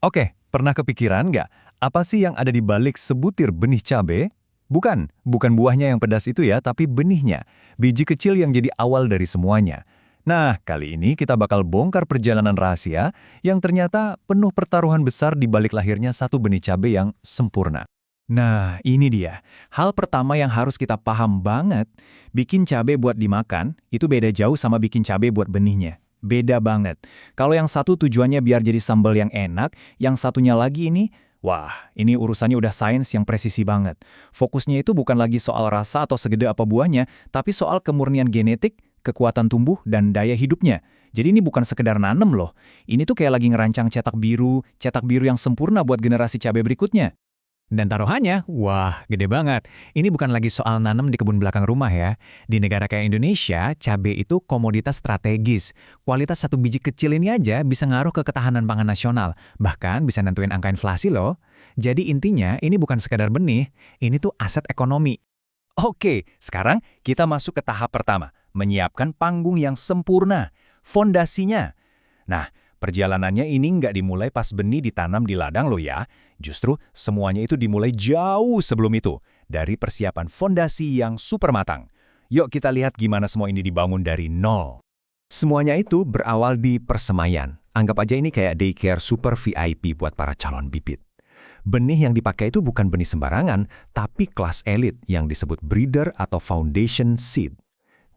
Oke, pernah kepikiran nggak, apa sih yang ada di balik sebutir benih cabai? Bukan buahnya yang pedas itu ya, tapi benihnya. Biji kecil yang jadi awal dari semuanya. Nah, kali ini kita bakal bongkar perjalanan rahasia yang ternyata penuh pertaruhan besar di balik lahirnya satu benih cabai yang sempurna. Nah, ini dia. Hal pertama yang harus kita paham banget, bikin cabai buat dimakan, itu beda jauh sama bikin cabai buat benihnya. Beda banget. Kalau yang satu tujuannya biar jadi sambal yang enak, yang satunya lagi ini, wah, ini urusannya udah sains yang presisi banget. Fokusnya itu bukan lagi soal rasa atau segede apa buahnya, tapi soal kemurnian genetik, kekuatan tumbuh, dan daya hidupnya. Jadi ini bukan sekedar nanem loh. Ini tuh kayak lagi ngerancang cetak biru yang sempurna buat generasi cabai berikutnya. Dan taruhannya, wah, gede banget. Ini bukan lagi soal nanam di kebun belakang rumah ya. Di negara kayak Indonesia, cabai itu komoditas strategis. Kualitas satu biji kecil ini aja bisa ngaruh ke ketahanan pangan nasional. Bahkan bisa nentuin angka inflasi loh. Jadi intinya, ini bukan sekadar benih, ini tuh aset ekonomi. Oke, sekarang kita masuk ke tahap pertama, menyiapkan panggung yang sempurna, fondasinya. Nah, perjalanannya ini nggak dimulai pas benih ditanam di ladang loh ya. Justru semuanya itu dimulai jauh sebelum itu, dari persiapan fondasi yang super matang. Yuk kita lihat gimana semua ini dibangun dari nol. Semuanya itu berawal di persemaian. Anggap aja ini kayak daycare super VIP buat para calon bibit. Benih yang dipakai itu bukan benih sembarangan, tapi kelas elit yang disebut breeder atau foundation seed.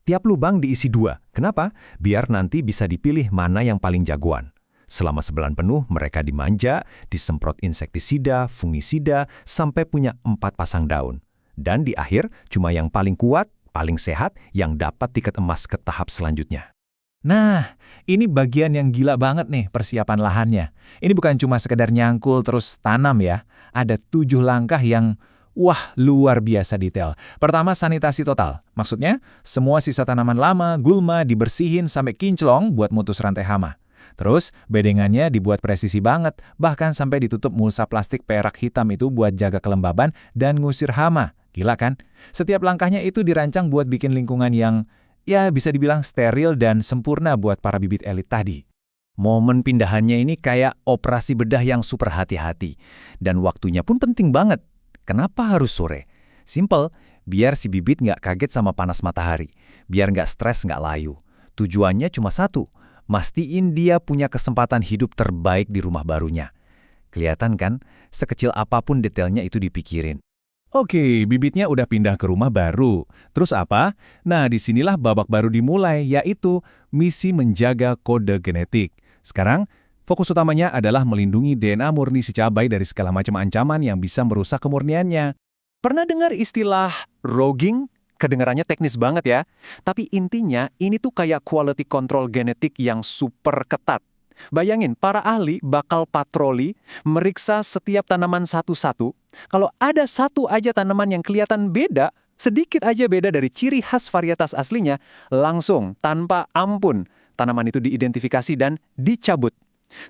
Tiap lubang diisi 2. Kenapa? Biar nanti bisa dipilih mana yang paling jagoan. Selama sebulan penuh, mereka dimanja, disemprot insektisida, fungisida, sampai punya 4 pasang daun. Dan di akhir, cuma yang paling kuat, paling sehat, yang dapat tiket emas ke tahap selanjutnya. Nah, ini bagian yang gila banget nih persiapan lahannya. Ini bukan cuma sekedar nyangkul terus tanam ya. Ada 7 langkah yang, wah, luar biasa detail. Pertama, sanitasi total. Maksudnya, semua sisa tanaman lama, gulma, dibersihin sampai kinclong buat mutus rantai hama. Terus, bedengannya dibuat presisi banget, bahkan sampai ditutup mulsa plastik perak hitam itu buat jaga kelembaban dan ngusir hama. Gila kan? Setiap langkahnya itu dirancang buat bikin lingkungan yang, ya bisa dibilang steril dan sempurna buat para bibit elit tadi. Momen pindahannya ini kayak operasi bedah yang super hati-hati. Dan waktunya pun penting banget. Kenapa harus sore? Simple, biar si bibit nggak kaget sama panas matahari. Biar nggak stres, nggak layu. Tujuannya cuma satu, mastiin dia punya kesempatan hidup terbaik di rumah barunya. Kelihatan kan, sekecil apapun detailnya itu dipikirin. Oke, bibitnya udah pindah ke rumah baru. Terus apa? Nah, disinilah babak baru dimulai, yaitu misi menjaga kode genetik. Sekarang, fokus utamanya adalah melindungi DNA murni si cabai dari segala macam ancaman yang bisa merusak kemurniannya. Pernah dengar istilah rogging? Kedengarannya teknis banget ya. Tapi intinya, ini tuh kayak quality control genetik yang super ketat. Bayangin, para ahli bakal patroli, meriksa setiap tanaman satu-satu. Kalau ada satu aja tanaman yang kelihatan beda, sedikit aja beda dari ciri khas varietas aslinya, langsung, tanpa ampun, tanaman itu diidentifikasi dan dicabut.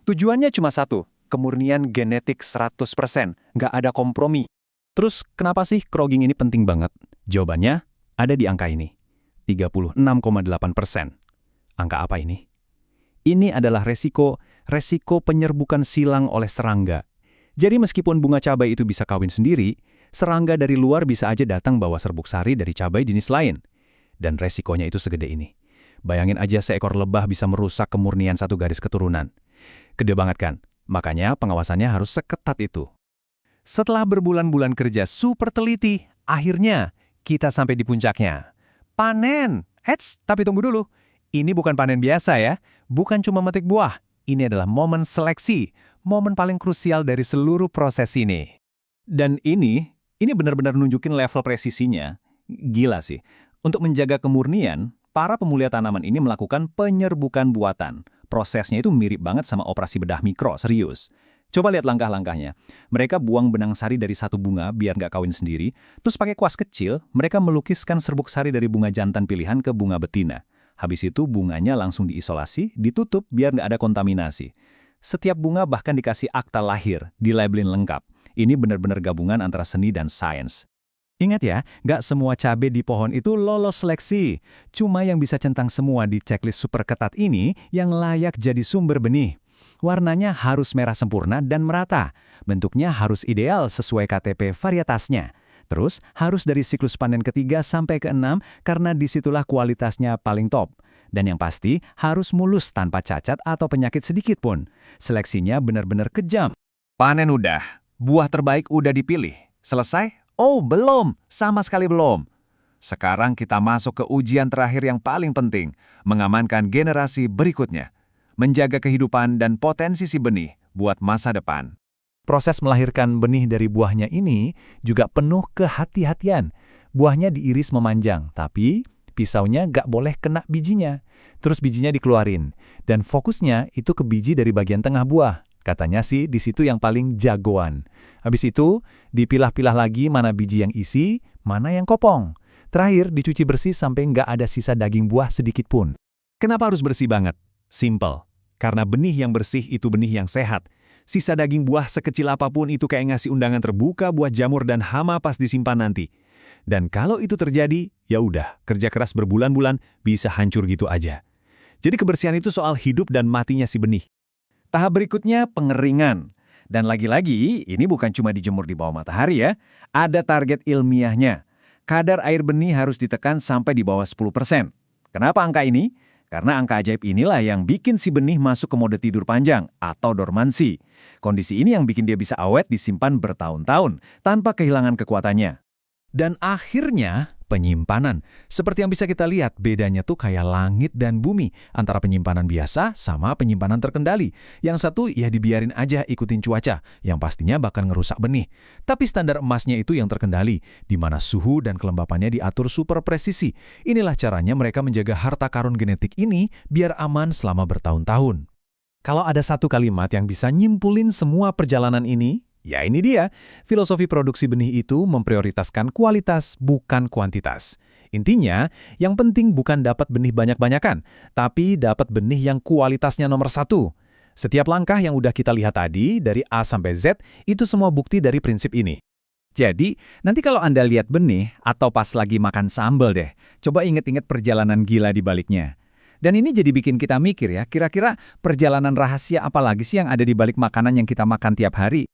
Tujuannya cuma satu, kemurnian genetik 100%, nggak ada kompromi. Terus, kenapa sih crogging ini penting banget? Jawabannya ada di angka ini, 36,8%. Angka apa ini? Ini adalah resiko penyerbukan silang oleh serangga. Jadi meskipun bunga cabai itu bisa kawin sendiri, serangga dari luar bisa aja datang bawa serbuk sari dari cabai jenis lain. Dan resikonya itu segede ini. Bayangin aja seekor lebah bisa merusak kemurnian satu garis keturunan. Gede banget kan? Makanya pengawasannya harus seketat itu. Setelah berbulan-bulan kerja super teliti, akhirnya kita sampai di puncaknya. Panen! Tapi tunggu dulu. Ini bukan panen biasa ya. Bukan cuma metik buah. Ini adalah momen seleksi. Momen paling krusial dari seluruh proses ini. Dan ini benar-benar nunjukin level presisinya. Gila sih. Untuk menjaga kemurnian, para pemulia tanaman ini melakukan penyerbukan buatan. Prosesnya itu mirip banget sama operasi bedah mikro, serius. Coba lihat langkah-langkahnya. Mereka buang benang sari dari satu bunga biar nggak kawin sendiri. Terus pakai kuas kecil, mereka melukiskan serbuk sari dari bunga jantan pilihan ke bunga betina. Habis itu bunganya langsung diisolasi, ditutup biar nggak ada kontaminasi. Setiap bunga bahkan dikasih akta lahir, dilabelin lengkap. Ini benar-benar gabungan antara seni dan sains. Ingat ya, nggak semua cabai di pohon itu lolos seleksi. Cuma yang bisa centang semua di checklist super ketat ini yang layak jadi sumber benih. Warnanya harus merah sempurna dan merata. Bentuknya harus ideal sesuai KTP varietasnya. Terus harus dari siklus panen ketiga sampai ke-6 karena disitulah kualitasnya paling top. Dan yang pasti harus mulus tanpa cacat atau penyakit sedikit pun. Seleksinya benar-benar kejam. Panen udah, buah terbaik udah dipilih. Selesai? Oh, belum. Sama sekali belum. Sekarang kita masuk ke ujian terakhir yang paling penting, mengamankan generasi berikutnya. Menjaga kehidupan dan potensi si benih buat masa depan. Proses melahirkan benih dari buahnya ini juga penuh kehati-hatian. Buahnya diiris memanjang, tapi pisaunya nggak boleh kena bijinya. Terus bijinya dikeluarin, dan fokusnya itu ke biji dari bagian tengah buah. Katanya sih di situ yang paling jagoan. Habis itu, dipilah-pilah lagi mana biji yang isi, mana yang kopong. Terakhir, dicuci bersih sampai nggak ada sisa daging buah sedikit pun. Kenapa harus bersih banget? Simple. Karena benih yang bersih itu benih yang sehat. Sisa daging buah sekecil apapun itu kayak ngasih undangan terbuka buat jamur dan hama pas disimpan nanti. Dan kalau itu terjadi, ya udah, kerja keras berbulan-bulan bisa hancur gitu aja. Jadi kebersihan itu soal hidup dan matinya si benih. Tahap berikutnya pengeringan. Dan lagi-lagi, ini bukan cuma dijemur di bawah matahari ya. Ada target ilmiahnya. Kadar air benih harus ditekan sampai di bawah 10%. Kenapa angka ini? Karena angka ajaib inilah yang bikin si benih masuk ke mode tidur panjang atau dormansi. Kondisi ini yang bikin dia bisa awet disimpan bertahun-tahun tanpa kehilangan kekuatannya. Dan akhirnya, penyimpanan. Seperti yang bisa kita lihat, bedanya tuh kayak langit dan bumi antara penyimpanan biasa sama penyimpanan terkendali. Yang satu ya dibiarin aja ikutin cuaca, yang pastinya bakal ngerusak benih. Tapi standar emasnya itu yang terkendali, di mana suhu dan kelembapannya diatur super presisi. Inilah caranya mereka menjaga harta karun genetik ini biar aman selama bertahun-tahun. Kalau ada satu kalimat yang bisa nyimpulin semua perjalanan ini, ya ini dia, filosofi produksi benih itu memprioritaskan kualitas bukan kuantitas. Intinya, yang penting bukan dapat benih banyak-banyakan, tapi dapat benih yang kualitasnya nomor satu. Setiap langkah yang udah kita lihat tadi, dari A sampai Z, itu semua bukti dari prinsip ini. Jadi, nanti kalau Anda lihat benih atau pas lagi makan sambal deh, coba inget-inget perjalanan gila di baliknya. Dan ini jadi bikin kita mikir ya, kira-kira perjalanan rahasia apa lagi sih yang ada di balik makanan yang kita makan tiap hari?